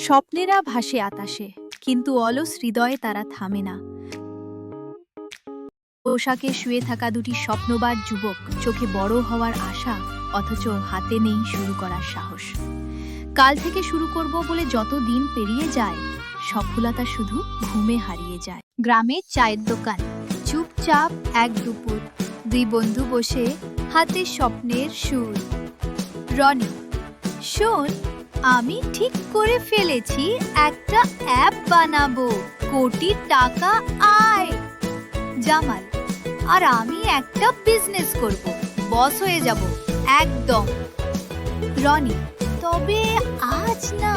স্বপ্নেরা ভাসে আকাশে, কিন্তু অলস হৃদয়ে তারা থামে না। পোশাকে শুয়ে থাকা দুটি স্বপ্নবাজ যুবক, চোখে বড় হওয়ার আশা, অথচ হাতে নেই শুরু করার সাহস। কাল থেকে শুরু করব বলে যত দিন পেরিয়ে যায়, সফলতা শুধু ঘুমে হারিয়ে যায়। গ্রামের চায়ের দোকান, চুপচাপ এক দুপুর, দুই বন্ধু বসে, হাতে স্বপ্নের সুর। রনি, শোন, আমি ঠিক করে ফেলেছি, একটা অ্যাপ বানাবো, কোটি টাকা আয়। জামাল, আর আমি একটা বিজনেস করব, বস হয়ে যাব একদম। রনি, তবে আজ না,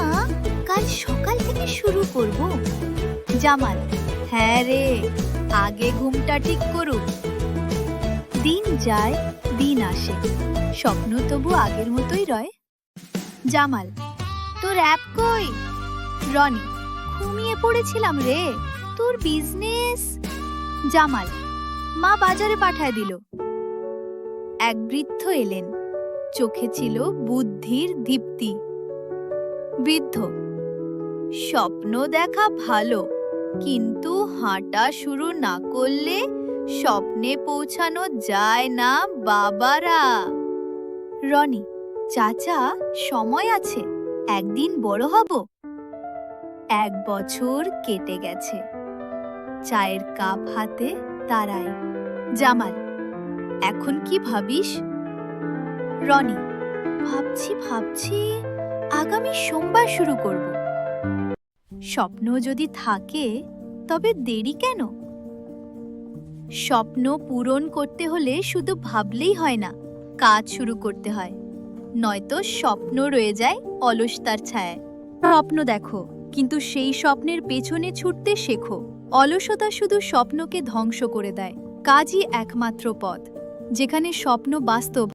কাল সকাল থেকে শুরু করব। জামাল, হ্যাঁ রে, আগে ঘুমটা ঠিক করুক। দিন যায়, দিন আসে, স্বপ্ন তবু আগের মতোই রয়। জামাল, তোর অ্যাপ কই? রনি, ঘুমিয়ে পড়েছিলাম রে, তোর বিজনেস। জামাল, মা বাজারে পাঠায় দিল। এক বৃদ্ধ এলেন, চোখে ছিল বুদ্ধির দীপ্তি। বৃদ্ধ, স্বপ্ন দেখা ভালো, কিন্তু হাঁটা শুরু না করলে স্বপ্নে পৌঁছানো যায় না বাবারা। রনি, চাচা, সময় আছে, একদিন বড় হব। 1 বছর কেটে গেছে, চায়ের কাপ হাতে তারাই। জামাল, এখন কি ভাবিস? রনি, ভাবছি আগামী সোমবার শুরু করব। স্বপ্ন যদি থাকে, তবে দেরি কেন? স্বপ্ন পূরণ করতে হলে শুধু ভাবলেই হয় না, কাজ শুরু করতে হয়, নয়তো স্বপ্ন রয়ে যায় অলসতার ছায়ায়। স্বপ্ন দেখো, কিন্তু সেই স্বপ্নের পেছনে ছুটতে শেখো। অলসতা শুধু স্বপ্নকে ধ্বংস করে দেয়। কাজই একমাত্র পথ, যেখানে স্বপ্ন বাস্তব